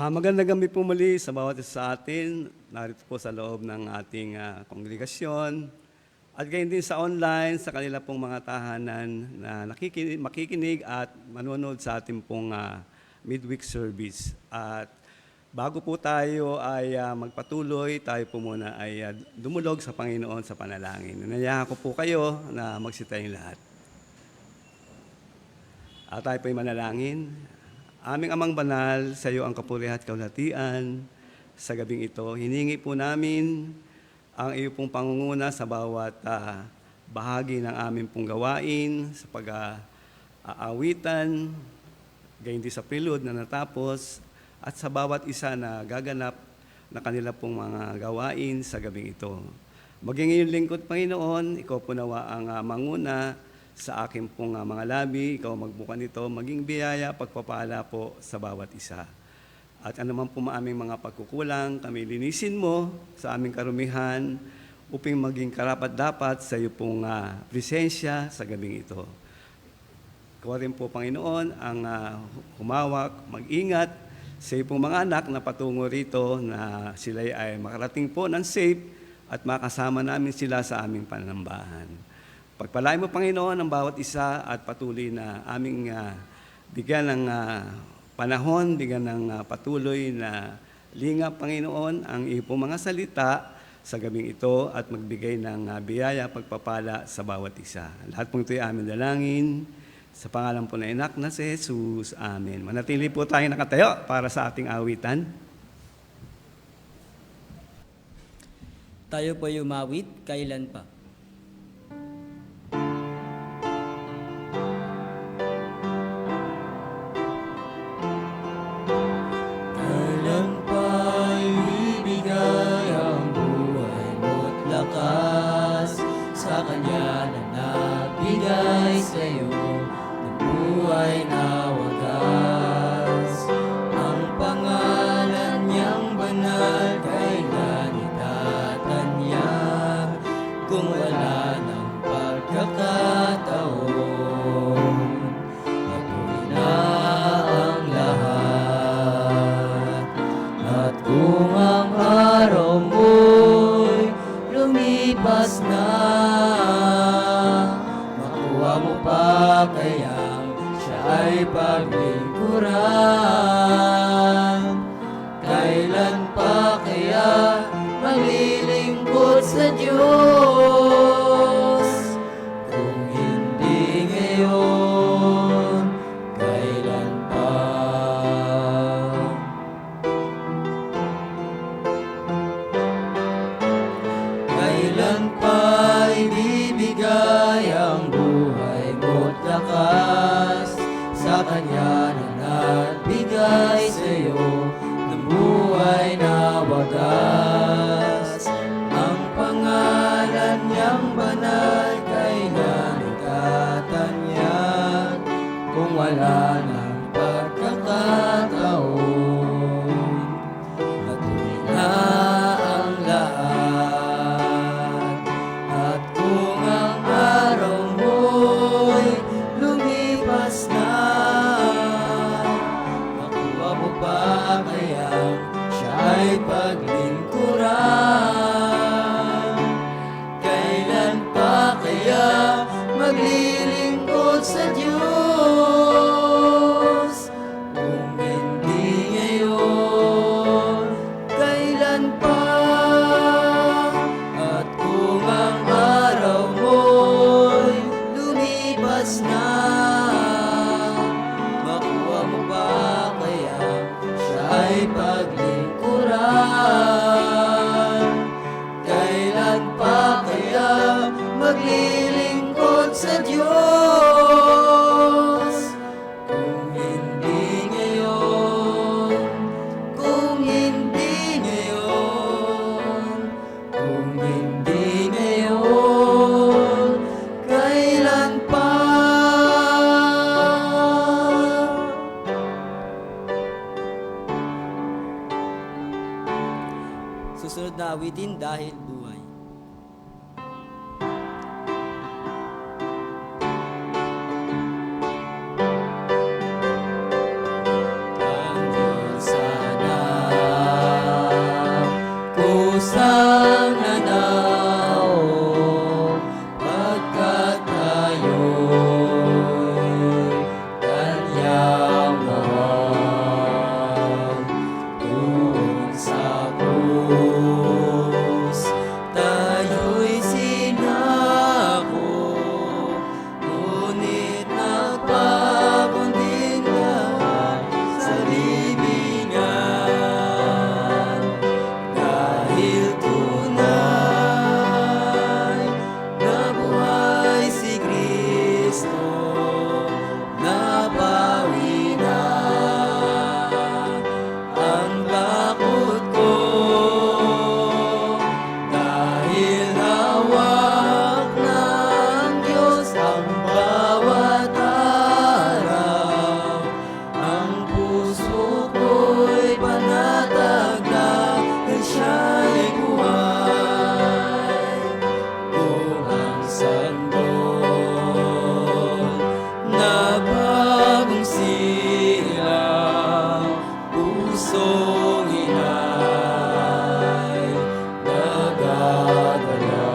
Magandang gabi po muli sa bawat isa sa atin. Narito po sa loob ng ating kongregasyon. At gayon din sa online, sa kanila pong mga tahanan na makikinig at manonood sa ating pong midweek service. At bago po tayo ay magpatuloy, tayo po muna ay dumulog sa Panginoon sa panalangin. Nanayahan ko po kayo na magsitayong lahat. At tayo po ay manalangin. Aming Amang Banal, sa iyo ang kapurihan at kaulatian. Sa gabing ito, hiningi po namin ang iyo pong pangunguna sa bawat bahagi ng aming pong gawain, sa pag-aawitan, gayon din sa prelude na natapos, at sa bawat isa na gaganap na kanila pong mga gawain sa gabing ito. Maging iyong lingkod, Panginoon, ikaw po nawa ang manguna sa aking pong mga labi, ikaw magbuka nito, maging biyaya, pagpapala po sa bawat isa. At anuman po aming mga pagkukulang, kami linisin mo sa aming karumihan upang maging karapat-dapat sa iyo pong presensya sa gabing ito. Ikaw rin po, Panginoon, ang humawak, mag-ingat sa iyo pong mga anak na patungo rito na sila ay makarating po ng safe at makasama namin sila sa aming panambahan. Pagpalain mo, Panginoon, ang bawat isa at patuloy na aming bigyan ng panahon, bigyan ng patuloy na lingap, Panginoon, ang iyong mga salita sa gabing ito at magbigay ng biyaya, pagpapala sa bawat isa. Lahat pong ito'y aming dalangin sa pangalan po na anak na si Jesus. Amen. Manatili po tayong nakatayo para sa ating awitan. Tayo po umawit, kailan pa? Sa Kanya na nabigay sa'yo ng buhay na wagas. Ang pangalan niyang banal kailan itatanyag kung wala ng pagkakataon. Patuloy na ang lahat at kung ang araw mo'y lumipas na, makuha mo pa kayang siya ay paglingkuran. Kailan pa kaya maglilingkod sa Diyos? Kung hindi ngayon, kailan pa? Kailan pa ibibigay ang buhay mo't lakas sa Kanya na nagbigay sa'yo ng buhay na wagas? Ang pangalan niyang banal kailan itatanyag kung wala ng pagkakataon. Patuloy na ang lahat at kung ang araw mo'y lumipas na, makuha mo pa kayang siya ay paglingkuran. Kailan pa kaya maglilingkod sa Diyos? Kung hindi ngayon, kailan pa? At kung ang araw mo'y lumipas na, makuha mo pa kaya siya ay paglingkuran. Kailan pa kaya maglilingkod sa Diyos? Kung hindi ngayon, kung hindi ngayon, kung hindi ngayon, kailan pa? Susunod na awitin, Dahil Buhay. Ang Diyos sana kusang nanaog, pagkat tayo'y kanyang mahal. Doon sa krus, tayo'y sinako, ngunit nagpagod din lahat sa libingan. Dahil tunay na buhay si Kristo, nabawi na ang takot ko. Dahil hawak ng Diyos ang bawat araw, ang puso ko'y panatag dahil siya'y buhay. Kung ang sanggol na bagong silang pusong inay nagdadala,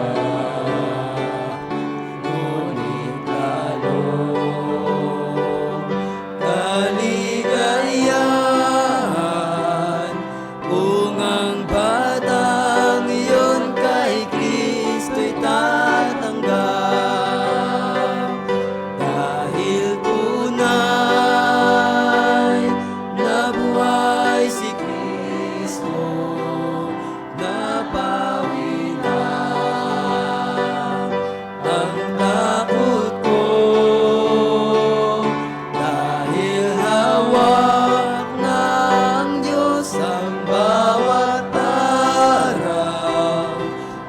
ngunit lalong kaligayahan kung ang batang iyon kay Kristo'y tatanggap. Dahil tunay na buhay si Kristo, napawi na ang takot ko. Dahil hawak ng Diyos ang bawat araw,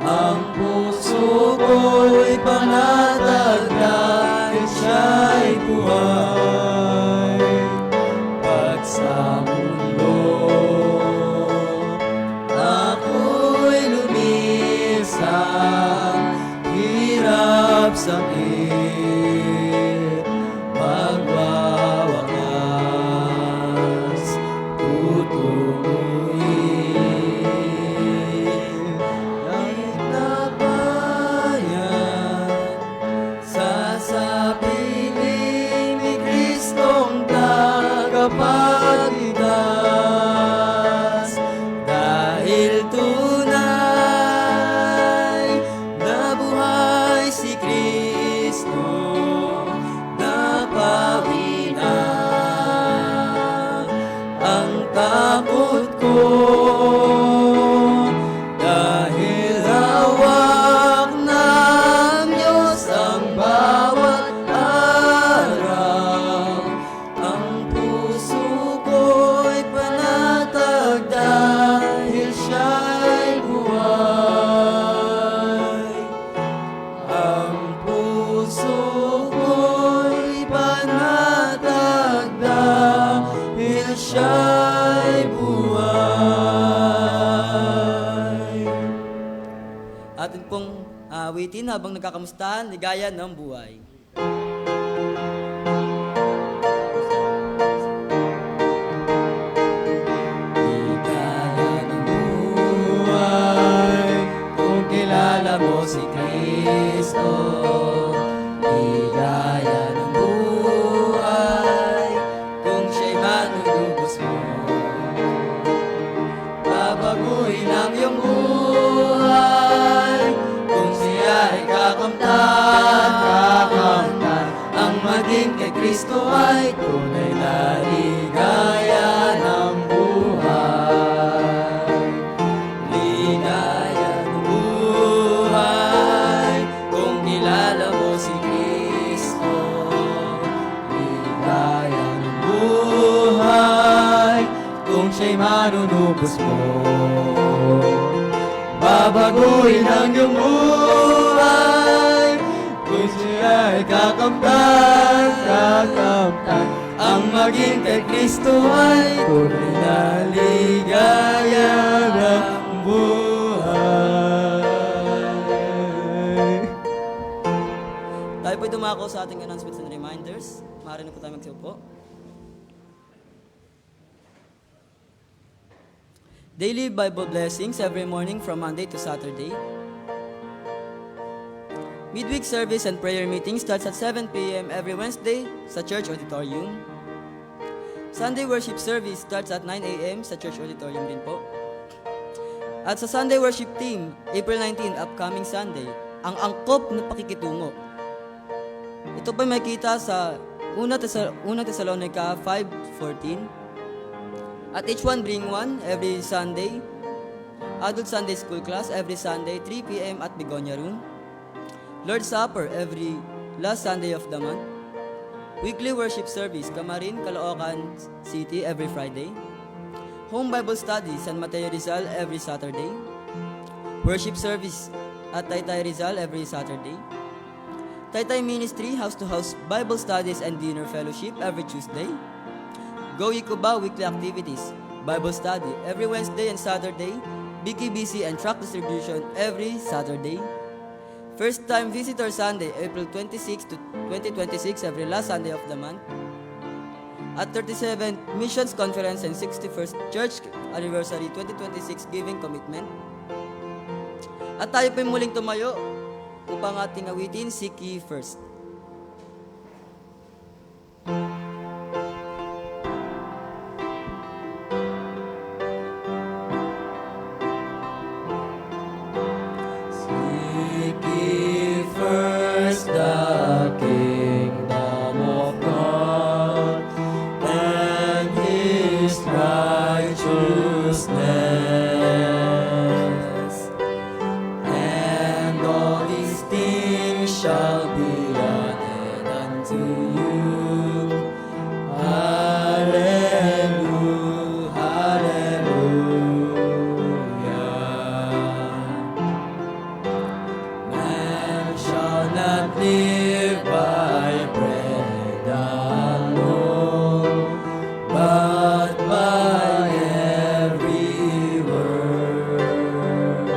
ang puso ko'y panatag dahil siya'y buhay. Pag sa mundo ako'y lumisan, hirap sakit magwawakas, tutunguin. Kahit na bayan sasapiling ni Kristong tagapagligtas. Dahil tunay na buhay si Kristo, napawi na ang takot ko. Dahil hawak ng Diyos ang bawat araw, ang puso ko'y panatag dahil siya'y buhay. Ang puso ko'y panatag dahil siya'y buhay. Atin pong awitin habang nagkakamustahan, ligaya ng buhay. Ligaya ng buhay kung kilala mo si Kristo. Ligaya ng buhay kung siya'y manunubos mo. Babaguhin ang iyong buhay kung siya'y kakamtan, kakamtan. Ang maging kay Kristo ay tunay na ligaya ng buhay. Ligaya ng buhay kung kilala mo si Kristo. Ligaya ng buhay kung siya'y manunubos mo. Babaguhin ang iyong buhay kung siya'y kakamtan, kakamtan. Ang maging kay Kristo ay tunay na ligaya ng buhay. Tayo po'y dumako sa ating announcements and reminders. Maaari na po tayo magsiupo. Daily Bible blessings every morning from Monday to Saturday. Midweek service and prayer meeting starts at 7 p.m. every Wednesday sa Church Auditorium. Sunday worship service starts at 9 a.m. sa Church Auditorium din po. At sa Sunday worship team, April 19, upcoming Sunday, ang angkop na pakikitungo. Ito pa makita sa Unang Thessalonica 5:14. At each one bring one every Sunday. Adult Sunday School class every Sunday, 3 p.m. at Begonia Room. Lord's Supper every last Sunday of the month. Weekly worship service, Camarin, Caloocan City every Friday. Home Bible study, San Mateo Rizal every Saturday. Worship service at Taytay Rizal every Saturday. Taytay Ministry, house-to-house Bible studies and dinner fellowship every Tuesday. Go Ikuba weekly activities, Bible study every Wednesday and Saturday, BKBC and tract distribution every Saturday. First time visitor Sunday, April 26 to 2026, every last Sunday of the month. At 37th Missions Conference and 61st Church Anniversary 2026 Giving Commitment. At tayo po muling tumayo upang ating awitin, Seek Ye First. Seek ye first the kingdom of God and His righteousness, and all these things shall be added unto you. Hallelujah, hallelujah. Man shall not live by bread alone, but by every word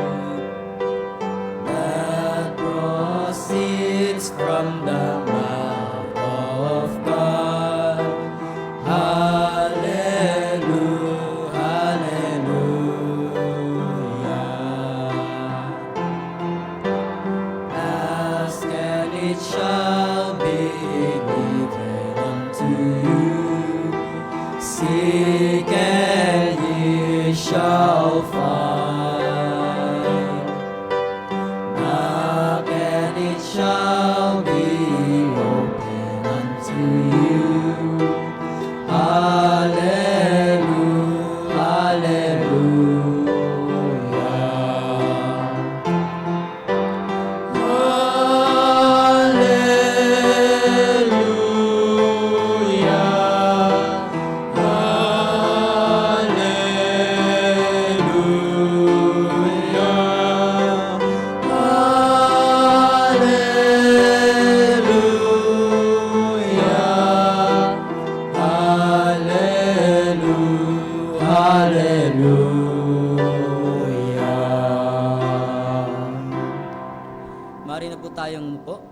that proceeds from the mouth of God. Hallelujah, hallelujah. Ask and it shall be given unto you. Seek and ye shall find. Knock and it shall be open unto you. Hallelujah, hallelujah. Mari na po tayong umupo.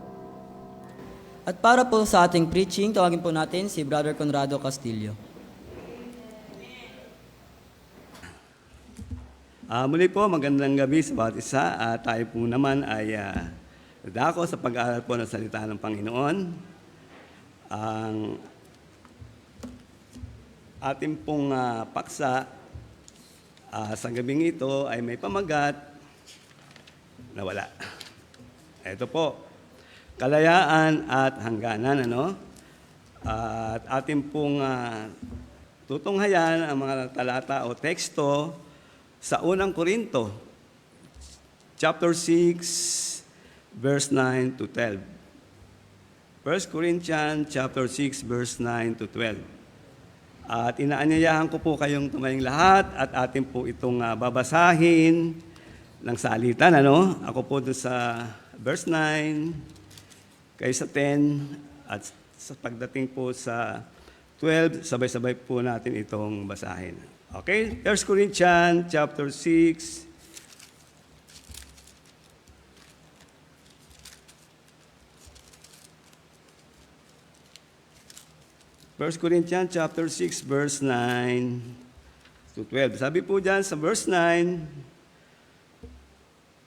At para po sa ating preaching, tawagin po natin si Brother Conrado Castillo. Muli po, magandang gabi sa bawat isa. Tayo po naman ay dadako sa pag-aaral po ng salita ng Panginoon. Ang ating pong paksa sa gabing ito ay may pamagat na wala. Ito po, kalayaan at hangganan, ano? At ating pong tutunghayan ang mga talata o teksto sa unang Korinto, chapter 6, verse 9 to 12. 1 Corinthians chapter 6, verse 9 to 12. At inaanyayahan ko po kayong tumayong lahat at atin po itong babasahin ng salitan, ano? Ako po doon sa verse 9, kayo sa 10, at sa pagdating po sa 12, sabay-sabay po natin itong basahin. Okay? 1 Corinthians chapter 6, First Corinthians chapter 6, verse 9 to 12. Sabi po dyan sa verse 9,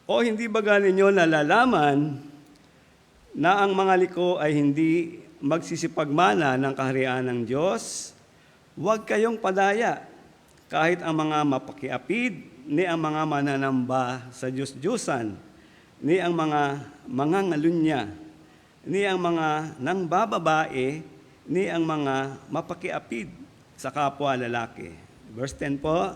o hindi ba ninyo nalalaman na ang mga liko ay hindi magsisipagmana ng kaharian ng Diyos? Huwag kayong padaya, kahit ang mga mapakiapid, ni ang mga mananamba sa Diyos-Diyusan, ni ang mga mangangalunya, ni ang mga nangbababae, ni ang mga mapakiapid sa kapwa lalaki. Verse 10 po.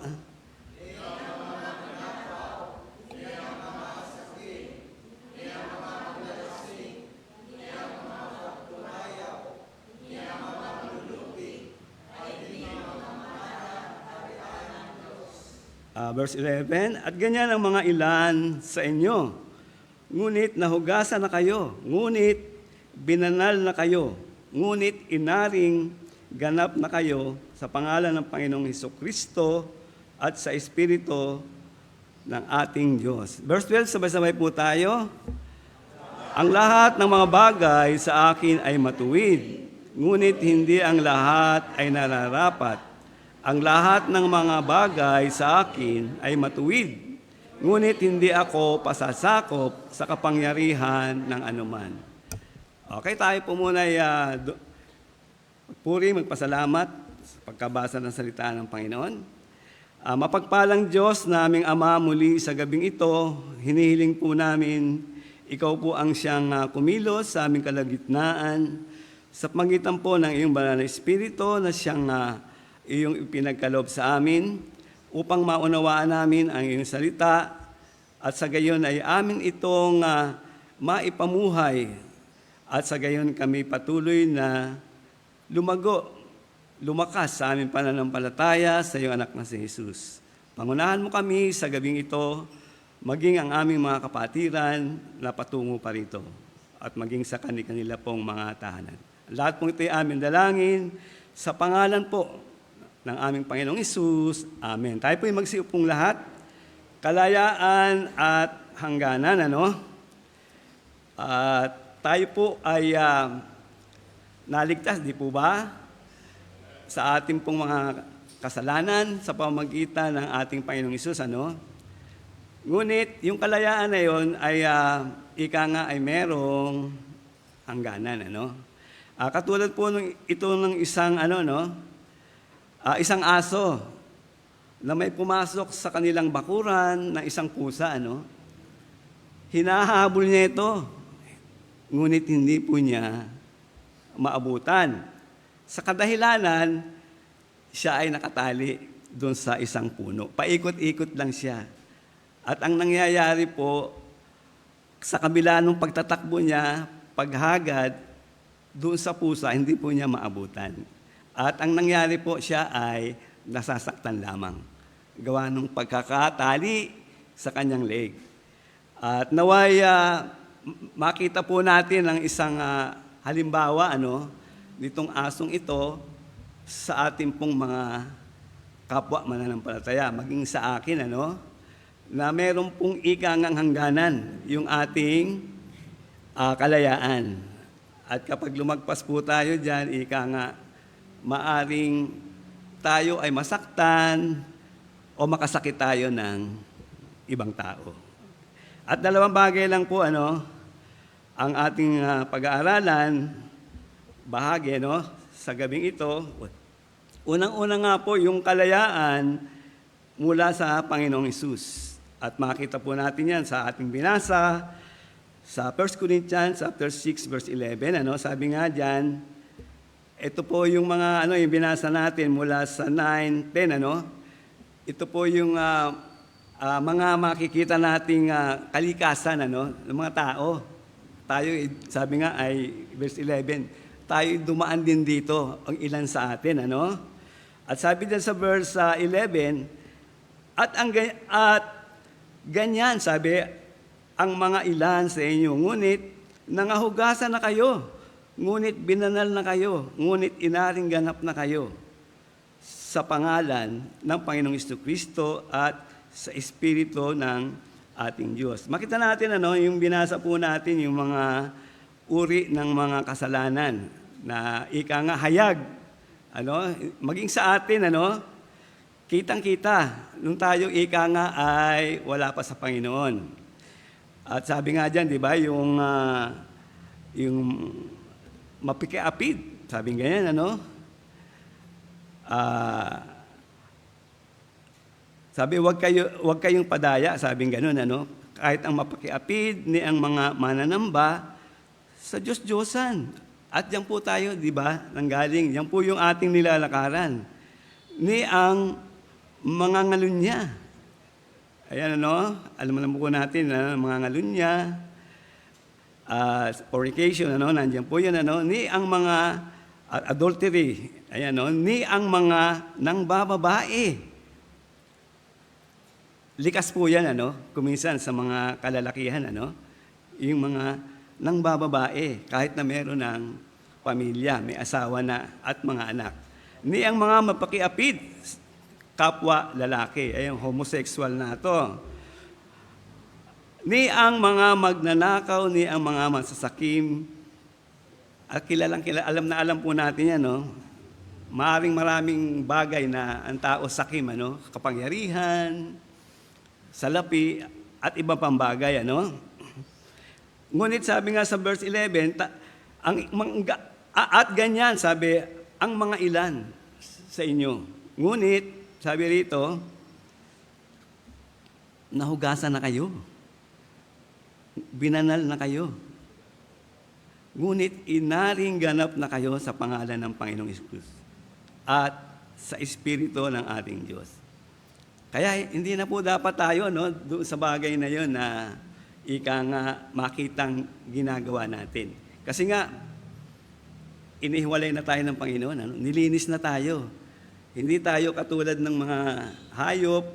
Verse 11, at ganyan ang mga ilan sa inyo, ngunit nahugasan na kayo, ngunit binanal na kayo, ngunit inaring ganap na kayo sa pangalan ng Panginoong Hesukristo at sa Espiritu ng ating Diyos. Verse 12, sabay-sabay po tayo. Ang lahat ng mga bagay sa akin ay matuwid, ngunit hindi ang lahat ay nararapat. Ang lahat ng mga bagay sa akin ay matuwid, ngunit hindi ako pasasakop sa kapangyarihan ng anuman. Okay, tayo po muna ay magpuri, magpasalamat sa pagkabasa ng salita ng Panginoon. Mapagpalang Diyos na aming Ama, muli sa gabing ito, hinihiling po namin, ikaw po ang siyang kumilos sa aming kalagitnaan, sa pagitan po ng iyong banal na Espiritu na siyang iyong ipinagkaloob sa amin upang maunawaan namin ang iyong salita at sa gayon ay amin itong maipamuhay at sa gayon kami patuloy na lumakas sa aming pananampalataya sa iyong anak na si Jesus. Pangunahan mo kami sa gabing ito, maging ang aming mga kapatiran na patungo pa rito at maging sa kanila pong mga tahanan. Lahat pong ito ay aming dalangin sa pangalan po ng aming Panginoong Hesus. Amen. Tayo po ay magsiupong lahat. Kalayaan at hangganan, ano? Tayo po ay naligtas, di po ba? Sa ating pong mga kasalanan sa pamamagitan ng ating Panginoong Hesus, ano? Ngunit, yung kalayaan na yon ay ika nga ay merong hangganan, ano? Katulad po ito ng isang, isang aso na may pumasok sa kanilang bakuran ng isang pusa, hinahabol niya ito, ngunit hindi po niya maabutan. Sa kadahilanan, siya ay nakatali doon sa isang puno. Paikot-ikot lang siya. At ang nangyayari po, sa kabila ng pagtatakbo niya, paghagad, doon sa pusa, hindi po niya maabutan. At ang nangyari po, siya ay nasasaktan lamang. Gawa ng pagkakatali sa kanyang leg. At naway makita po natin ang isang halimbawa nitong asong ito sa ating pong mga kapwa mananampalataya. Maging sa akin, na meron pong ikangang hangganan yung ating kalayaan. At kapag lumagpas po tayo dyan, ika nga, maaring tayo ay masaktan o makasakit tayo ng ibang tao. At dalawang bagay lang po ang ating pag-aaralan, bahagi sa gabing ito. Unang-una nga po yung kalayaan mula sa Panginoong Hesus. At makita po natin yan sa ating binasa sa 1 Corinthians chapter 6 verse 11. Sabi nga diyan, ito po yung mga yung binasa natin mula sa 9, 10, Ito po yung mga makikita nating kalikasan ng mga tao. Tayo, sabi nga ay verse 11, tayo dumaan din dito ang ilan sa atin, At sabi din sa verse 11, at ganyan, sabi, ang mga ilan sa inyo, ngunit nangahugasan na kayo, ngunit binanal na kayo, ngunit inaring ganap na kayo sa pangalan ng Panginoong Hesukristo at sa Espiritu ng ating Diyos. Makita natin yung binasa po natin yung mga uri ng mga kasalanan na ika nga hayag. Maging sa atin, kitang-kita, nung tayo ika nga ay wala pa sa Panginoon. At sabi nga dyan, di ba, yung mapikiapid, sabi ganyan, ano? Sabi, wag kayong padaya, sabi ganun, ano? Kahit ang mapakiapid ni ang mga mananamba sa Diyos-Diyosan. At yan po tayo, di ba, nanggaling. Yan po yung ating nilalakaran. Ni ang mga ngalunya. Ayan, ano? Alam po natin, mga ngalunya, fornication, ano? Nandiyan po yan, ano? Ni ang mga adultery. Ayan, ano? Ni ang mga nangbababae. Likas po yan, ano? Kuminsan sa mga kalalakihan, ano? Yung mga nangbababae, kahit na meron ng pamilya, may asawa na at mga anak. Ni ang mga mapakiapid, kapwa lalaki, ay homosexual na to. Ni ang mga magnanakaw, ni ang mga masasakim, at alam po natin yan, no? Maraming bagay na ang tao sakim, ano? Kapangyarihan, salapi, at iba pang bagay, ano? Ngunit sabi nga sa verse 11, at ganyan, sabi, ang mga ilan sa inyo. Ngunit, sabi rito, nahugasan na kayo. Binanal na kayo. Ngunit inaring ganap na kayo sa pangalan ng Panginoong Isus at sa Espiritu ng ating Diyos. Kaya hindi na po dapat tayo, no, doon sa bagay na yon na ika nga makitang ginagawa natin. Kasi nga, inihiwalay na tayo ng Panginoon. Ano? Nilinis na tayo. Hindi tayo katulad ng mga hayop,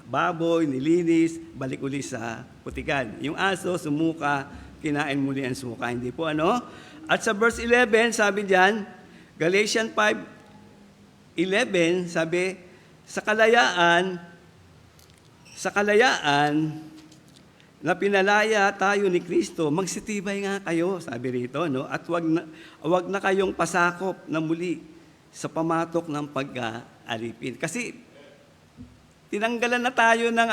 baboy, nilinis, balik uli sa putikan. Yung aso, sumuka, kinain muli ang suka. Hindi po, ano? At sa verse 11, sabi diyan, Galatians 5:11, sabi, sa kalayaan na pinalaya tayo ni Kristo, magsitibay nga kayo, sabi rito, no? At wag na kayong pasakop na muli sa pamatok ng pagka-alipin. Kasi tinanggalan na tayo ng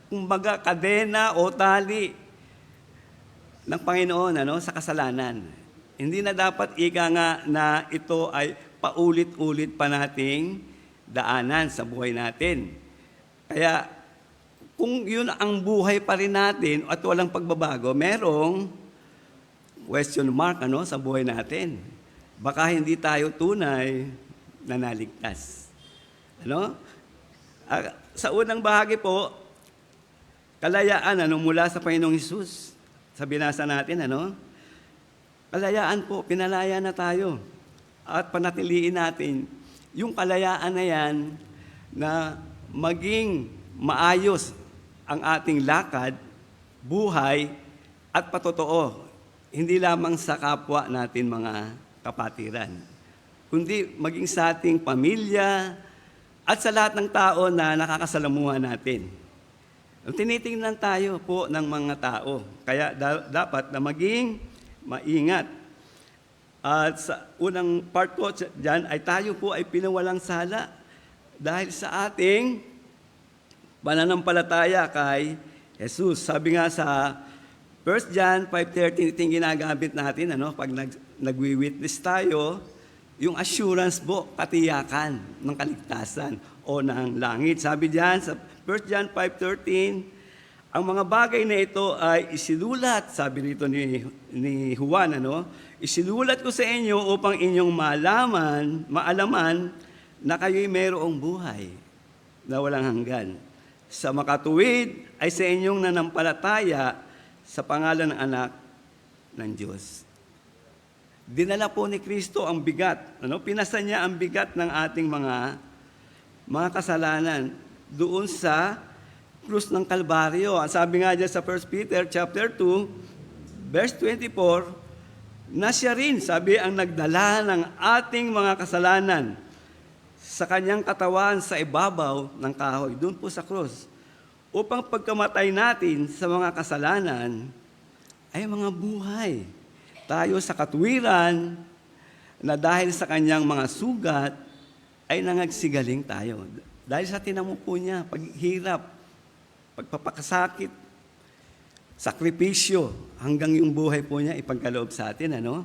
kumbaga kadena o tali ng Panginoon, ano, sa kasalanan. Hindi na dapat ika nga na ito ay paulit-ulit pa nating daanan sa buhay natin. Kaya kung yun ang buhay pa rin natin at walang pagbabago, merong question mark, ano, sa buhay natin. Baka hindi tayo tunay na naligtas. Ano? Sa unang bahagi po, kalayaan, ano, mula sa Panginoong Hesus. Sa binasa natin, ano? Kalayaan po, pinalaya na tayo. At panatiliin natin yung kalayaan na yan na maging maayos ang ating lakad, buhay, at patotoo. Hindi lamang sa kapwa natin mga kapatiran, kundi maging sa ating pamilya at sa lahat ng tao na nakakasalamuha natin. Tinitingnan tayo po ng mga tao, kaya dapat na maging maingat. At sa unang part ko dyan ay tayo po ay pinawalang sala dahil sa ating pananampalataya kay Jesus. Sabi nga sa 1 John 5:13, ito yung ginagamit natin, ano, pag nagwi-witness tayo, yung assurance po, katiyakan ng kaligtasan o ng langit. Sabi diyan sa 1 John 5:13, ang mga bagay na ito ay isinulat, sabi rito ni Juan, ano, isinulat ko sa inyo upang inyong maalaman na kayo'y mayroong buhay na walang hanggan. Sa makatuwid ay sa inyong nanampalataya sa pangalan ng anak ng Diyos. Dinala po ni Kristo ang bigat. Ano? Pinasa niya ang bigat ng ating mga kasalanan doon sa krus ng Kalbaryo. Ang sabi nga dyan sa 1 Peter chapter 2, verse 24, na siya rin, sabi, ang nagdala ng ating mga kasalanan sa kanyang katawan sa ibabaw ng kahoy, doon po sa krus, upang pagkamatay natin sa mga kasalanan ay mga buhay. Tayo sa katuwiran na dahil sa kanyang mga sugat ay nangagsigaling tayo. Dahil sa tinamo po niya, paghirap, pagpapakasakit, sakripisyo, hanggang yung buhay po niya ipagkaloob sa atin, ano?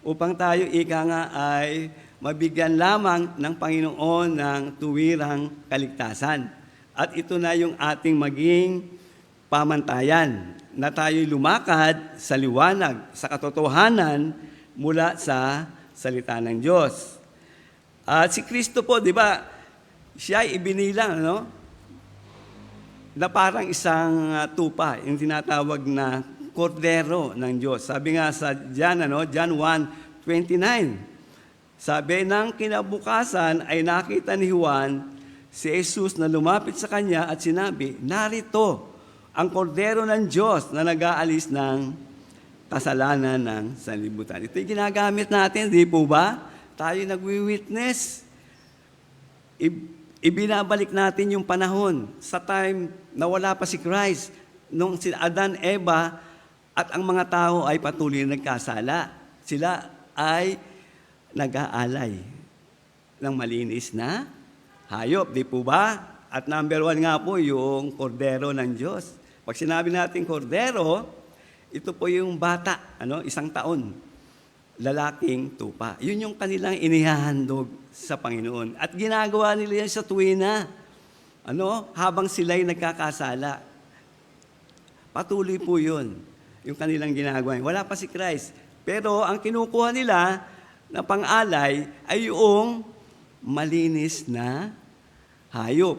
Upang tayo ika nga ay mabigyan lamang ng Panginoon ng tuwirang kaligtasan. At ito na yung ating maging pamantayan, na tayo'y lumakad sa liwanag, sa katotohanan mula sa salita ng Diyos. At si Kristo po, di ba, siya ay ibinilang, ano? Na parang isang tupa, yung tinatawag na kordero ng Diyos. Sabi nga sa John 1:29, sabi, ng kinabukasan ay nakita ni Juan si Jesus na lumapit sa kanya at sinabi, narito ang kordero ng Diyos na nag-aalis ng kasalanan ng sanlibutan. Ito yung ginagamit natin, di po ba? Tayo nagwi-witness. Ibinabalik natin yung panahon sa time na wala pa si Christ, nung si Adan, Eva, at ang mga tao ay patuloy na nagkasala. Sila ay nag-aalay ng malinis na hayop, di po ba? At number 1 nga po, yung kordero ng Diyos. Pag sinabi natin kordero, ito po yung bata, 1 taon, lalaking tupa. Yun yung kanilang inihahandog sa Panginoon. At ginagawa nila yan sa tuwina, habang sila'y nagkakasala. Patuloy po yun, yung kanilang ginagawa. Wala pa si Christ. Pero ang kinukuha nila na pang-alay ay yung malinis na hayop.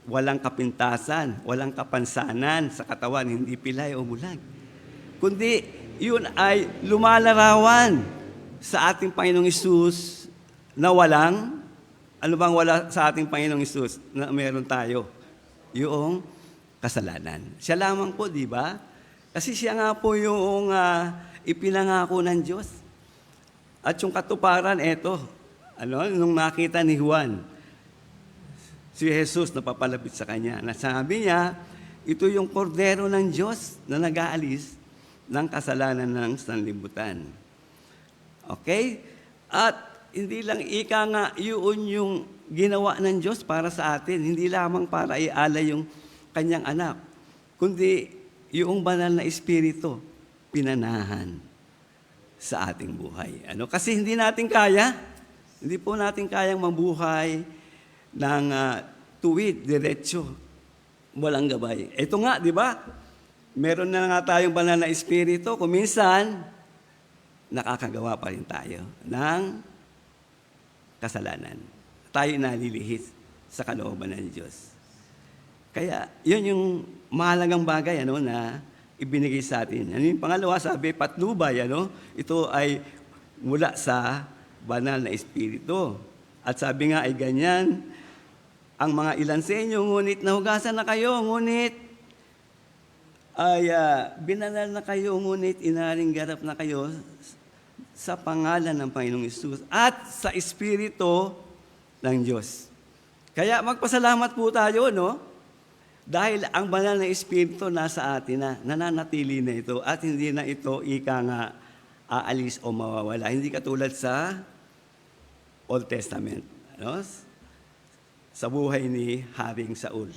Walang kapintasan, walang kapansanan sa katawan, hindi pilay o bulag. Kundi yun ay lumalarawan sa ating Panginoong Hesus na walang, ano bang wala sa ating Panginoong Hesus na meron tayo? Yung kasalanan. Siya lamang po, di ba? Kasi siya nga po yung ipinangako ng Diyos. At yung katuparan, eto, nung nakita ni Juan, si Jesus na papalapit sa kanya. Nasabi niya, ito yung kordero ng Diyos na nag-aalis ng kasalanan ng sanlibutan. Okay? At hindi lang ika nga yun yung ginawa ng Diyos para sa atin. Hindi lamang para ialay yung kanyang anak, kundi yung banal na Espiritu pinanahan sa ating buhay. Kasi hindi natin kaya. Hindi po natin kayang mabuhay ng tuwid, diretso, walang gabay. Ito nga, di ba? Meron na nga tayong banal na Espiritu, kung minsan, nakakagawa pa rin tayo ng kasalanan. Tayo nalilihis sa kalooban ng Diyos. Kaya, yun yung mahalagang bagay na ibinigay sa atin. Yung pangalawa, sabi, patnubay, ito ay mula sa banal na Espiritu. At sabi nga ay ganyan, ang mga ilan sa inyo, ngunit nahugasan na kayo, ngunit ay binanal na kayo, ngunit inaring garap na kayo sa pangalan ng Panginoong Hesus at sa Espiritu ng Diyos. Kaya magpasalamat po tayo, dahil ang banal na Espiritu nasa atin na, nananatili na ito at hindi na ito ika nga aalis o mawawala. Hindi katulad sa Old Testament, sa buhay ni Haring Saul.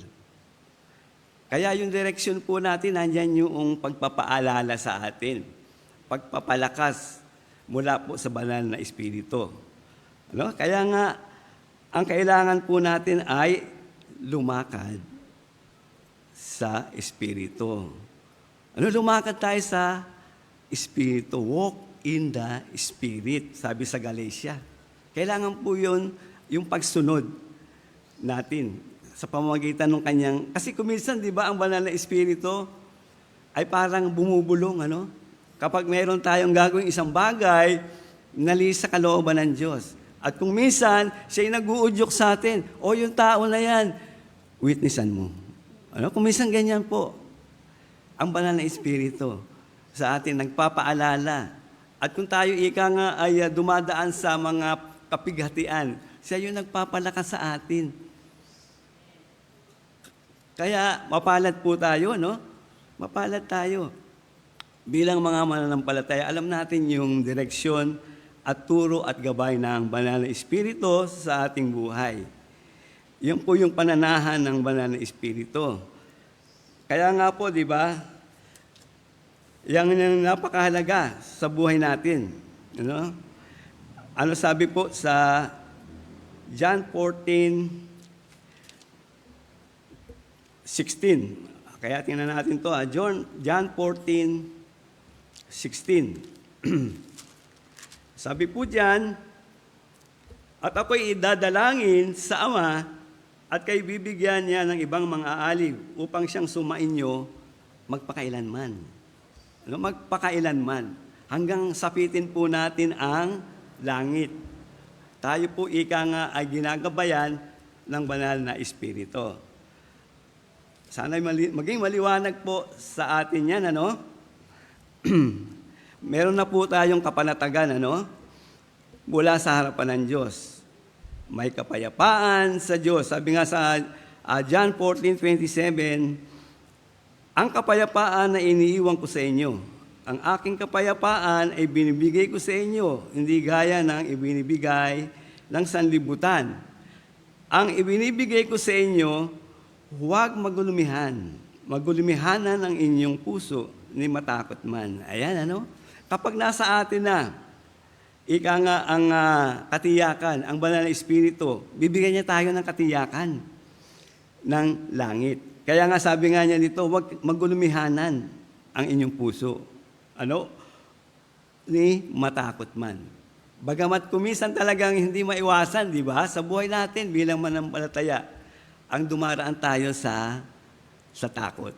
Kaya yung direksyon po natin, nandyan yung pagpapaalala sa atin, pagpapalakas mula po sa banal na Espiritu. Kaya nga, ang kailangan po natin ay lumakad sa Espiritu. Lumakad tayo sa Espiritu. Walk in the Spirit, sabi sa Galatia. Kailangan po yun, yung pagsunod natin sa pamamagitan ng kanyang, kasi kuminsan, di ba, ang banal na Espiritu ay parang bumubulong, Kapag mayroon tayong gagawing isang bagay, nalis sa kalooban ng Diyos. At kung minsan, siya'y nag-uudyok sa atin, yung tao na yan, witnessan mo. Kung minsan ganyan po, ang banal na Espiritu sa atin, nagpapaalala. At kung tayo ika nga ay dumadaan sa mga kapighatian, siya yung nagpapalakas sa atin. Kaya mapalad po tayo, Mapalad tayo. Bilang mga mananampalataya, alam natin yung direksyon at turo at gabay ng banal na Espiritu sa ating buhay. Yun po yung pananahan ng banal na Espiritu. Kaya nga po, di ba, yan yung napakahalaga sa buhay natin. Ano? Ano sabi po sa John 14:16? Kaya tingnan natin to. John 14:16. Sabi po diyan, at ako'y idadalangin sa Ama at kayo bibigyan niya ng ibang mga alib upang siyang sumainyo magpakailanman. Ano? Magpakailanman. Hanggang sapitin po natin ang langit. Tayo po ika nga ay ginagabayan ng banal na Espiritu. Sana maging maliwanag po sa atin yan, ano? Meron na po tayong kapanatagan, ano? Mula sa harapan ng Diyos. May kapayapaan sa Diyos. Sabi nga sa John 14:27, ang kapayapaan na iniiwan ko sa inyo. Ang aking kapayapaan ay binibigay ko sa inyo, hindi gaya ng ibinibigay ng sanlibutan. Ang ibinibigay ko sa inyo, huwag magulumihan. Magulumihanan ang inyong puso, ni matakot man. Ayan, ano? Kapag nasa atin na, ika nga ang katiyakan, ang banal na Espiritu, bibigyan niya tayo ng katiyakan ng langit. Kaya nga sabi nga niya dito, huwag magulumihanan ang inyong puso. Ano? Ni matakot man. Bagamat kumisan talagang hindi maiwasan, di ba? Sa buhay natin bilang manampalataya, ang dumaraan tayo sa takot.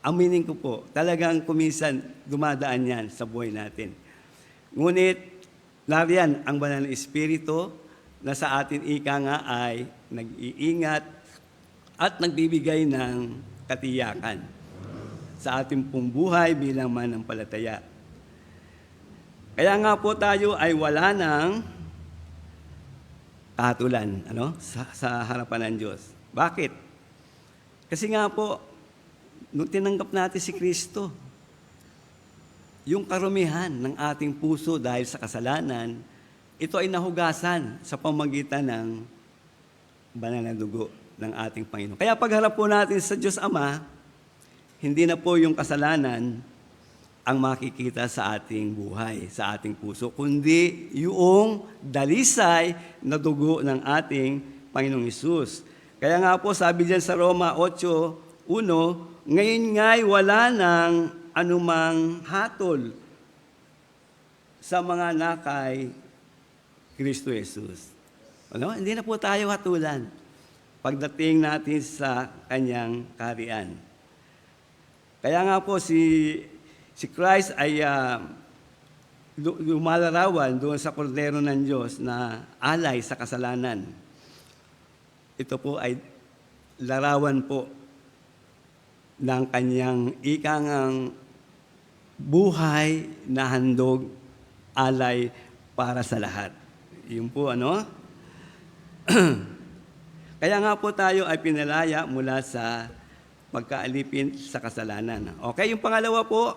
Aminin ko po, talagang kumisan dumadaan yan sa buhay natin. Ngunit, nariyan ang banal na Espiritu na sa atin ika nga ay nag-iingat at nagbibigay ng katiyakan sa ating pong buhay bilang manampalataya. Kaya nga po tayo ay wala ng kahatulan, ano? Sa harapan ng Diyos. Bakit? Kasi nga po, nung tinanggap natin si Kristo, yung karumihan ng ating puso dahil sa kasalanan, ito ay nahugasan sa pamagitan ng banal na dugo ng ating Panginoon. Kaya pagharap po natin sa Diyos Ama, hindi na po yung kasalanan ang makikita sa ating buhay, sa ating puso, kundi yung dalisay na dugo ng ating Panginoong Hesus. Kaya nga po sabi diyan sa Roma 8:1, ngayon nga'y wala ng anumang hatol sa mga nakay Kristo Jesus. Ano? Hindi na po tayo hatulan pagdating natin sa kanyang kaharian. Kaya nga po si Christ ay lumalarawan doon sa kordero ng Diyos na alay sa kasalanan. Ito po ay larawan po ng kanyang ikangang buhay na handog alay para sa lahat. Yun po, ano? Kaya nga po tayo ay pinalaya mula sa pagkaalipin sa kasalanan. Okay, yung pangalawa po,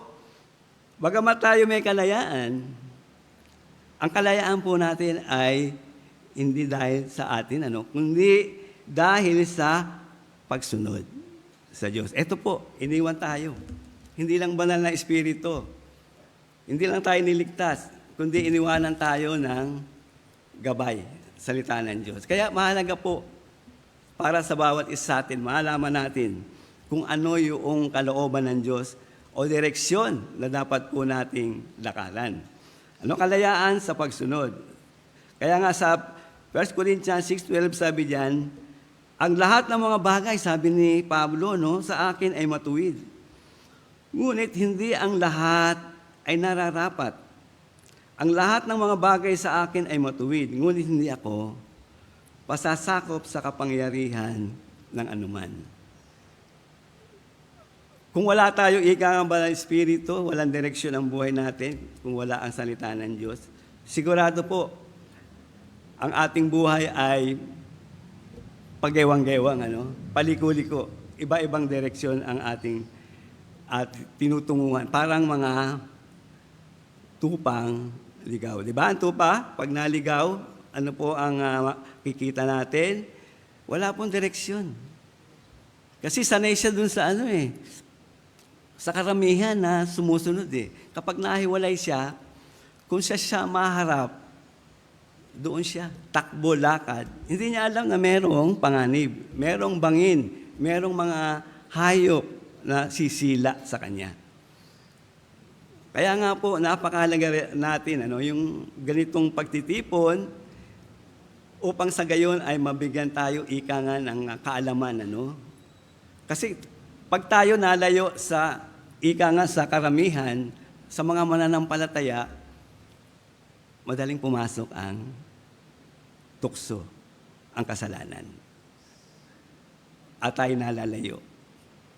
bagamat tayo may kalayaan, ang kalayaan po natin ay hindi dahil sa atin, kundi dahil sa pagsunod sa Diyos. Ito po, iniwan tayo. Hindi lang banal na Espiritu. Hindi lang tayo niligtas, kundi iniwanan tayo ng gabay, salita ng Diyos. Kaya mahalaga po, para sa bawat isa atin, malaman natin kung ano yung kalooban ng Diyos o direksyon na dapat po nating lakaran. Ano kalayaan sa pagsunod? Kaya nga sa 1 Corinthians 6:12 sabi diyan, ang lahat ng mga bagay, sabi ni Pablo, sa akin ay matuwid. Ngunit hindi ang lahat ay nararapat. Ang lahat ng mga bagay sa akin ay matuwid, ngunit hindi ako pasasakop sa kapangyarihan ng anuman. Kung wala tayo ikang banal na Espiritu, walang direksyon ang buhay natin, kung wala ang salita ng Diyos, sigurado po, ang ating buhay ay paggewang-gewang, paliko-liko, iba-ibang direksyon ang ating tinutunguhan. Parang mga tupang ligaw. Di ba? Ang tupa, pag naligaw, ano po ang kikita natin? Wala pong direksyon. Kasi sanay siya dun sa sa karamihan na sumusunod eh. Kapag nahiwalay siya, kung siya maharap, doon siya, takbo, lakad. Hindi niya alam na merong panganib, merong bangin, merong mga hayop na sisila sa kanya. Kaya nga po, napakahalaga natin yung ganitong pagtitipon upang sa gayon ay mabigyan tayo ika nga ng kaalaman. Kasi pag tayo nalayo sa ika nga sa karamihan, sa mga mananampalataya, madaling pumasok ang tukso, ang kasalanan. At tayo nalalayo.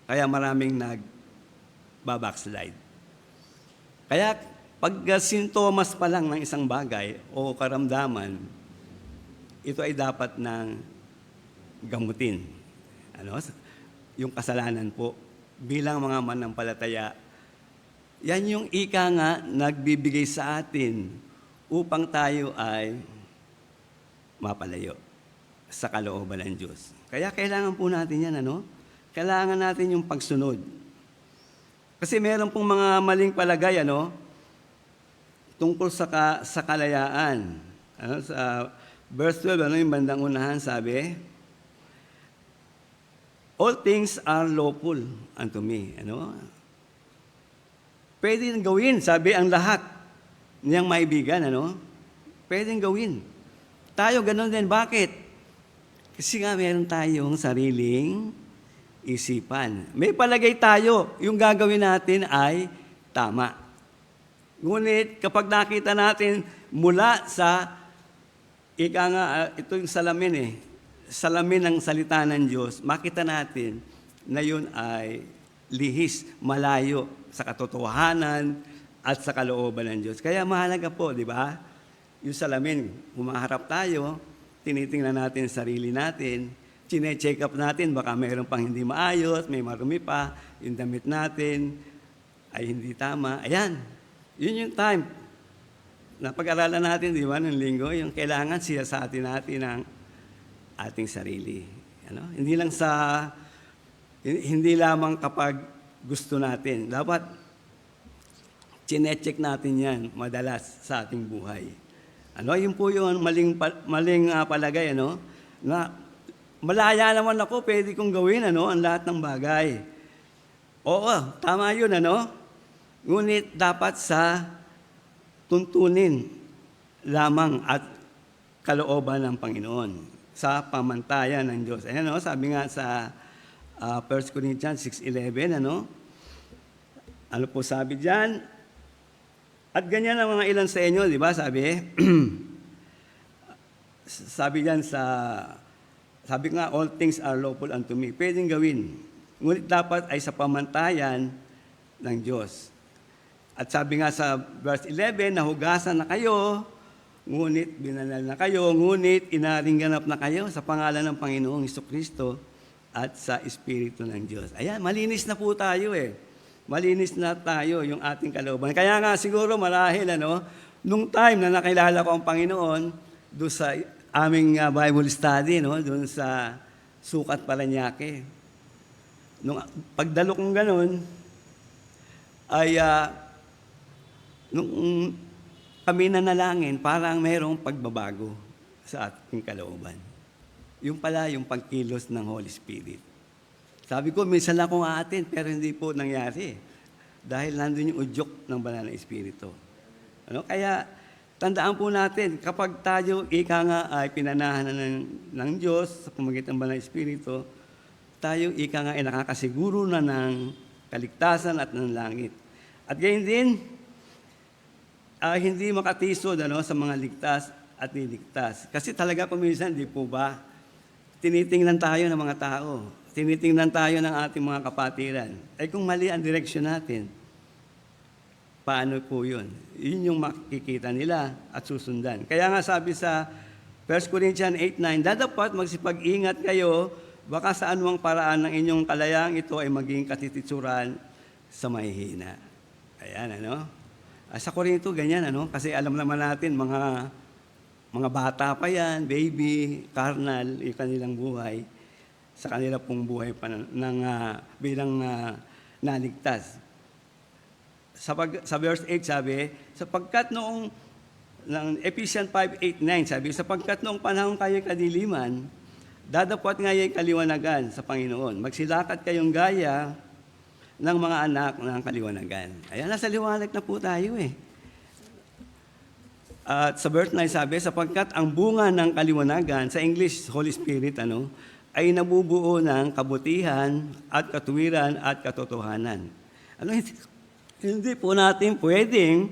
Kaya maraming nag-backslide. Kaya pag sintomas pa lang ng isang bagay o karamdaman, ito ay dapat nang gamutin. Yung kasalanan po, bilang mga manampalataya, yan yung ika nga nagbibigay sa atin upang tayo ay mapalayo sa kalooban ng Diyos. Kaya kailangan po natin yan, Kailangan natin yung pagsunod. Kasi meron pong mga maling palagay, tungkol sa kalayaan. Sa verse 12, yung bandang unahan, sabi, all things are lawful unto me. Pwede gawin, sabi ang lahat niyang maibigan, Pwede gawin. Tayo ganun din. Bakit? Kasi nga meron tayong sariling isipan. May palagay tayo, yung gagawin natin ay tama. Ngunit kapag nakita natin mula sa, ito yung salamin salamin ng salita ng Diyos, makita natin na yun ay lihis, malayo sa katotohanan at sa kalooban ng Diyos. Kaya mahalaga po, di ba? Yung salamin, humaharap tayo, tinitingnan natin sarili natin, chine-check up natin, baka mayroon pang hindi maayos, may marumi pa, yung damit natin ay hindi tama. Ayan, yun yung time na pag-aralan natin, di ba, ng linggo, yung kailangan siyasatin natin ang ating sarili. Hindi lamang kapag gusto natin. Dapat chine-check natin yan madalas sa ating buhay. Yun po yung maling palagay, na malaya naman ako, pwede kong gawin, ang lahat ng bagay. Oo, tama yun, Ngunit dapat sa tuntunin lamang at kalooban ng Panginoon sa pamantayan ng Diyos. Ayan, sabi nga sa 1 Corinthians 6:11, ano po sabi diyan? At ganyan ang mga ilan sa inyo, di ba? Sabi diyan sabi nga, all things are lawful unto me. Pwedeng gawin. Ngunit dapat ay sa pamantayan ng Diyos. At sabi nga sa verse 11, nahugasan na kayo, ngunit binanal na kayo, ngunit inaring ganap na kayo sa pangalan ng Panginoong Hesukristo at sa Espiritu ng Diyos. Ayan, malinis na po tayo Malinis na tayo yung ating kalooban. Kaya nga siguro marahil, nung time na nakilala ko ang Panginoon, doon sa aming Bible study, doon sa Sukat Paranaque. Nung pagdalo kong ganun, ay nung kami nanalangin, parang mayroong pagbabago sa ating kalooban. Yung pala, yung pagkilos ng Holy Spirit. Sabi ko, minsan lang akong aatin, pero hindi po nangyari. Dahil nandun yung udyok ng banal na Espiritu. Kaya, tandaan po natin, kapag tayo ika nga ay pinanahan ng Diyos sa pamamagitan ng banal na Espiritu, tayo ika nga ay nakakasiguro na ng kaligtasan at ng langit. At gayon din, hindi makatisod sa mga ligtas at niligtas. Kasi talaga kuminsan, di po ba, tinitingnan tayo ng mga tao. Tinitingnan tayo ng ating mga kapatiran. Ay kung mali ang direksyon natin, paano po yun? Yun yung makikita nila at susundan. Kaya nga sabi sa 1 Corinthians 8:9, dadapat magsipag-ingat kayo, baka sa anumang paraan ng inyong kalayang ito ay maging katititsuran sa mahihina. Ayan, Sa Korinto, ganyan, Kasi alam naman natin, mga mga bata pa yan, baby, carnal, yung kanilang buhay, sa kanila pong buhay pa bilang naligtas. Sa verse 8 sabi, sapagkat noong ng Ephesians 5:8-9 sabi, sapagkat noong panahon kayo'y kadiliman, dadapot ngaya'y kaliwanagan sa Panginoon. Magsilakat kayong gaya ng mga anak ng kaliwanagan. Ayan, nasa liwanag na po tayo eh. At sa verse 9 sabi, sapagkat ang bunga ng kaliwanagan, sa English, Holy Spirit, ay nabubuo ng kabutihan at katuwiran at katotohanan. Hindi po natin pwedeng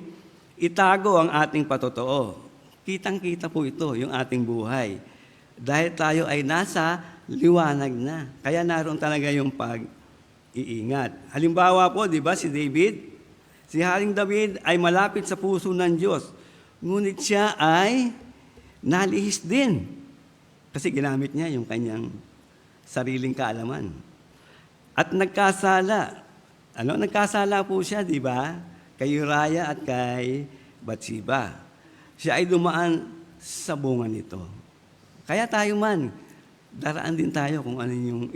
itago ang ating patotoo. Kitang-kita po ito, yung ating buhay. Dahil tayo ay nasa liwanag na. Kaya naroon talaga yung pag-iingat. Halimbawa po, di ba, si David? Si Haring David ay malapit sa puso ng Diyos. Ngunit siya ay nalihis din. Kasi ginamit niya yung kanyang sariling kaalaman. At nagkasala. Nagkasala po siya, di ba? Kay Uriah at kay Bathsheba. Siya ay dumaan sa bunga nito. Kaya tayo man, daraan din tayo kung ano yung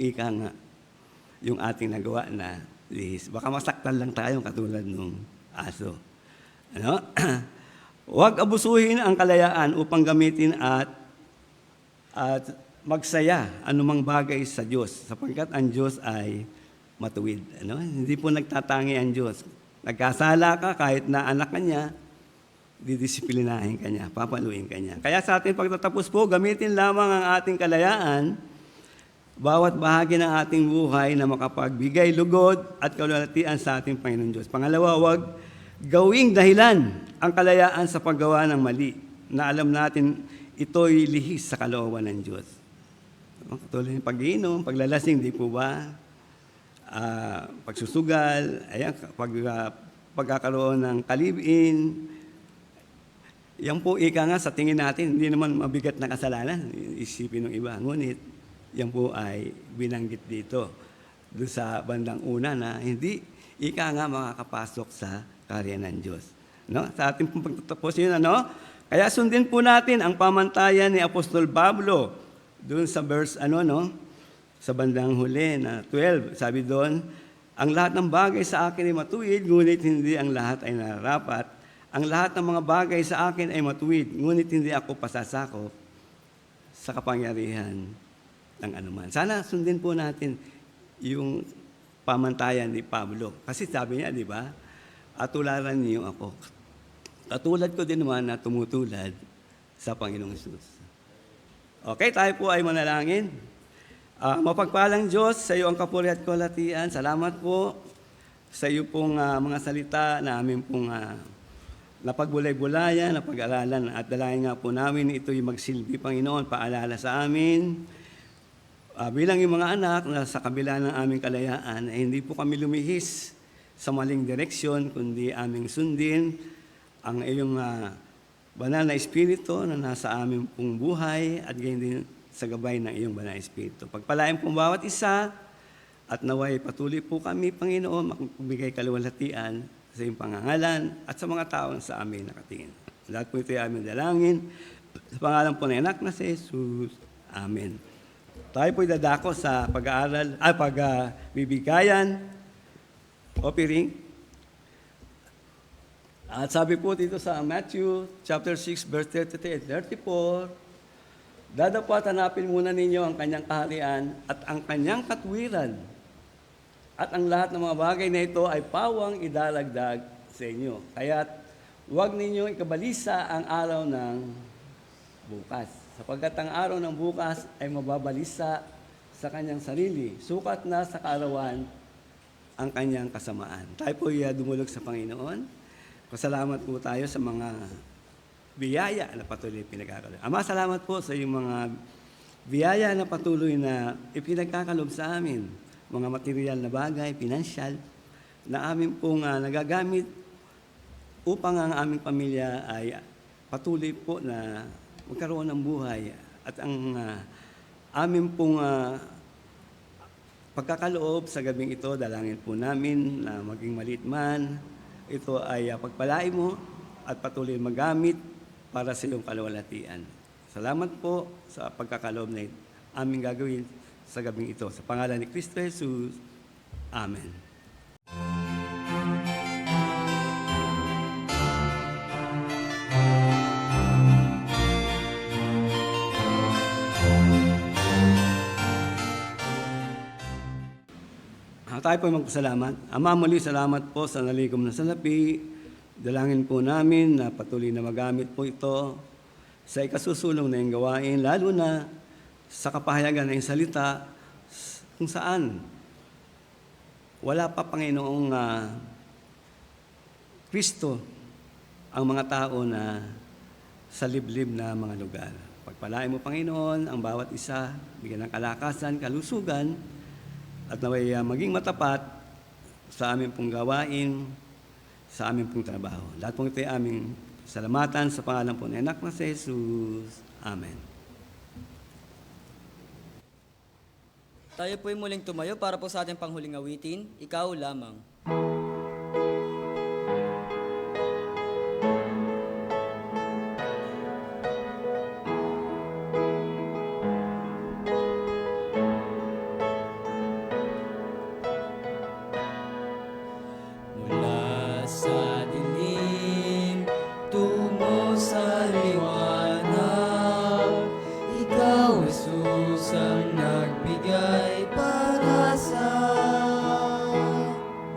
yung ating nagawa na lihis. Baka masaktan lang tayo katulad nung aso. Huwag abusuhin ang kalayaan upang gamitin at magsaya anumang bagay sa Diyos, sapagkat ang Diyos ay matuwid. Hindi po nagtatangi ang Diyos. Nagkasala ka, kahit na anak ka niya, didisiplinahin ka niya, papaluin ka niya. Kaya sa ating pagtatapos po, gamitin lamang ang ating kalayaan, bawat bahagi ng ating buhay na makapagbigay lugod at kaluwalhatian sa ating Panginoon Diyos. Pangalawa, huwag gawing dahilan ang kalayaan sa paggawa ng mali, na alam natin ito'y lihis sa kalooban ng Diyos. Katulad ng pag-iinom, paglalasing, di po ba? Pagsusugal, pagkakaroon ng kalibin. Yan po sa tingin natin, hindi naman mabigat na kasalanan, isipin ng iba. Ngunit, yan po ay binanggit dito, doon sa bandang una na hindi makakapasok sa karya ng Diyos. Sa ating pagtatapos yun, Kaya sundin po natin ang pamantayan ni Apostol Pablo doon sa verse, sa bandang huli na 12. Sabi doon, ang lahat ng bagay sa akin ay matuwid, ngunit hindi ang lahat ay nararapat. Ang lahat ng mga bagay sa akin ay matuwid, ngunit hindi ako pasasakop sa kapangyarihan ng anuman. Sana sundin po natin yung pamantayan ni Pablo. Kasi sabi niya, di ba, atularan niyo ako. Katulad ko din naman na tumutulad sa Panginoong Hesus. Okay, tayo po ay manalangin. Mapagpalang Diyos, sa iyo ang kapuri at kalwalhatian. Salamat po sa iyo pong mga salita na amin pong napagbulay-bulayan, napag-aralan. At dalangin nga po namin ito'y magsilbi, Panginoon, paalala sa amin. Bilang yung mga anak na sa kabila ng aming kalayaan, hindi po kami lumihis sa maling direksyon, kundi aming sundin ang iyong banal na Espiritu na nasa aming pong buhay at gayon din sa gabay ng iyong banal na Espiritu. Pagpalain pong bawat isa at naway patuloy po kami, Panginoon, magbigay kaluwalhatian sa iyong pangangalan at sa mga taong sa amin nakatingin. Lahat po ito ay aming dalangin. Sa pangalan po ng anak na si Jesus. Amen. Tayo po dadako sa pag-aaral, pagbibigayan, offering. At sabi po dito sa Matthew chapter 6, verse 33 and 34, dadapat hanapin muna ninyo ang kanyang kaharian at ang kanyang katwiran. At ang lahat ng mga bagay na ito ay pawang idalagdag sa inyo. Kaya't huwag ninyo ikabalisa ang araw ng bukas. Sapagkat ang araw ng bukas ay mababalisa sa kanyang sarili. Sukat na sa kaarawan ang kanyang kasamaan. Tayo po dumulog sa Panginoon. Pasalamat po tayo sa mga biyaya na patuloy pinagkakalob. Ama, salamat po sa iyong mga biyaya na patuloy na ipinagkakalob sa amin. Mga material na bagay, pinansyal, na amin pong nagagamit upang ang aming pamilya ay patuloy po na magkaroon ng buhay. At ang amin pong pagkakaloob sa gabing ito, dalangin po namin na maging maliit man, ito ay pagpalain mo at patuloy magamit para sa iyong kaluwalhatian. Salamat po sa pagkakaloob na aming gagawin sa gabing ito. Sa pangalan ni Kristo Jesus, Amen. Tayo po magpasalamat. Ama, muli salamat po sa nalikom na salapi. Dalangin po namin na patuloy na magamit po ito sa ikasusulong na iyong gawain, lalo na sa kapahayagan ng salita kung saan wala pa, Panginoong Kristo ang mga tao na sa liblib na mga lugar. Pagpalain mo, Panginoon, ang bawat isa, bigyan ng kalakasan, kalusugan, at naway maging matapat sa aming pong gawain, sa aming pong trabaho. Lahat pong ito ay aming salamatan sa pangalan po ng anak na si Jesus. Amen. Tayo po'y muling tumayo para po sa ating panghuling awitin, Ikaw Lamang. Mula sa dilim tungo sa liwanag, Ikaw, Jesus, ang nagbigay para sa.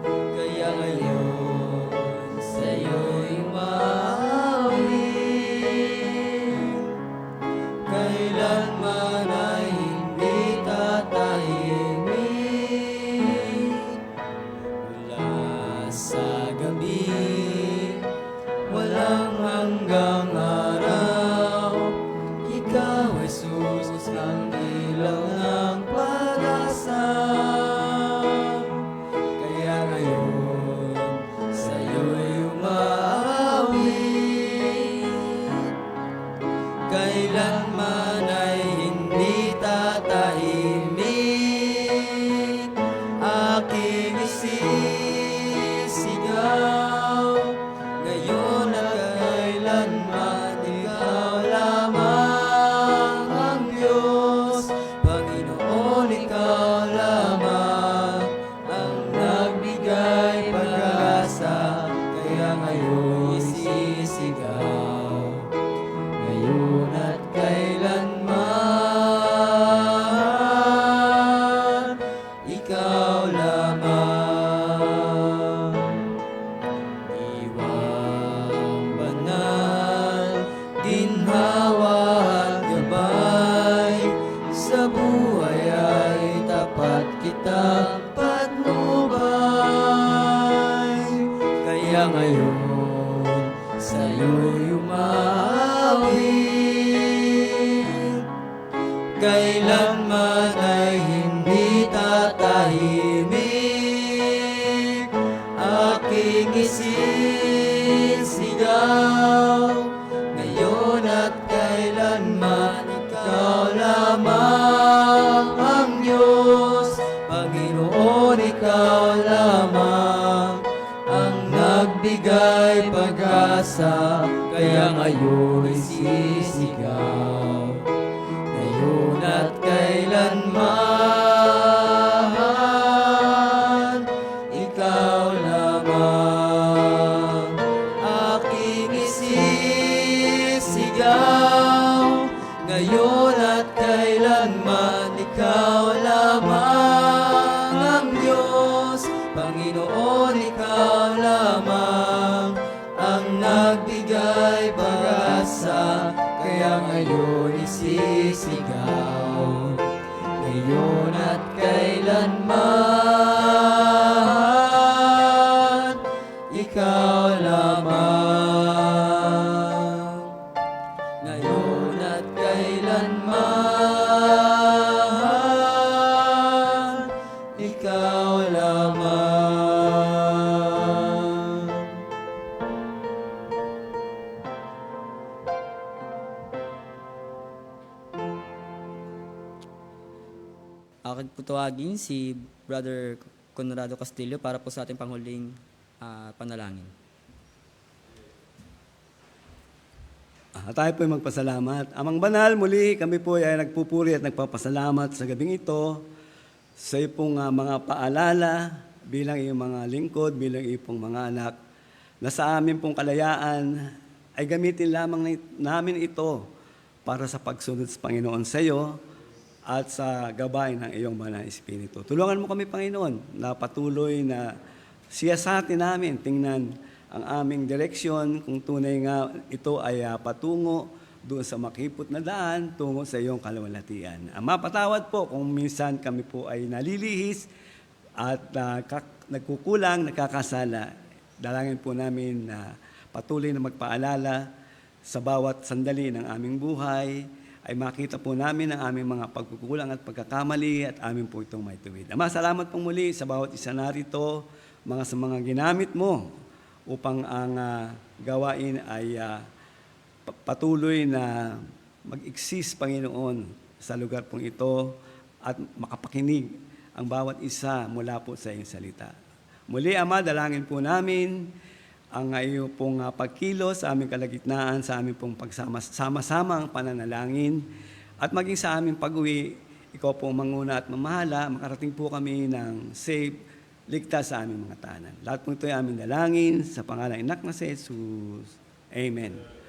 Kaya ngayon sa'yo'y maawin, kailanman ay hindi tatahimik. Mula sa gabi, walang hanggang araw, Ikaw, Jesus, ang ilaw ng pag-asa. Kaya ngayon, sa'yo'y umaawit, kailanman ay hindi tatahimik. Aking isisigaw, ngayon at kailanman, Ikaw lamang ang Diyos. Panginoon, Ikaw lamang ang nagbigay pag-asa. Kaya ngayon isisigaw, ngayon at kailanman, Ikaw lamang. Diwang banal, ginhawa at gabay, sa buhay ay tapat kitang patnubay. Kaya ngayon sa'yo'y umaawit, kailanman ay hindi tatahimik. Aking isisigaw, ngayon at kailanman, Ikaw lamang ang Diyos. Panginoon, Ikaw lamang ang nagbigay pag-asa. Kaya ngayon isisigaw, ngayon at kailanman, Ikaw lamang. Aking isisigaw, ngayon at kailanman, Ikaw lamang ang Diyos. Panginoon, Ikaw lamang ang nagbigay pag-asa. Kaya ngayon isisigaw, ngayon at kailanman, Ikaw lamang. Ngayon at kailanman, Ikaw lamang. Akin po tawagin si Brother Conrado Castillo para po sa ating panghuling panalangin. Tayo po ay magpasalamat. Amang banal, muli kami po ay nagpupuri at nagpapasalamat sa gabing ito sa iyo pong mga paalala bilang iyong mga lingkod, bilang iyong pong mga anak, na sa amin pong kalayaan ay gamitin lamang namin ito para sa pagsunod sa Panginoon sa iyo at sa gabay ng iyong banal na Espiritu. Tulungan mo kami, Panginoon, na patuloy na siyasatin namin, tingnan ang aming direksyon, kung tunay nga ito ay patungo doon sa makipot na daan, tungo sa iyong kaluwalhatian. Mapatawad po kung minsan kami po ay nalilihis at nagkukulang, nagkakasala. Dalangin po namin na patuloy na magpaalala sa bawat sandali ng aming buhay, ay makita po namin ang aming mga pagkukulang at pagkakamali at amin po itong maituwid. Ama, salamat po muli sa bawat isa narito, sa mga ginamit mo upang ang gawain ay patuloy na mag-exist, Panginoon, sa lugar pong ito at makapakinig ang bawat isa mula po sa iyong salita. Muli, Ama, dalangin po namin ang iyo pong pagkilos sa aming kalagitnaan, sa aming pong pagsama-samang pananalangin, at maging sa aming pag-uwi, ikaw pong manguna at mamahala, makarating po kami ng safe, ligtas sa aming mga tahanan. Lahat po ito ay aming dalangin sa pangalan ng Anak na si Jesus. Amen.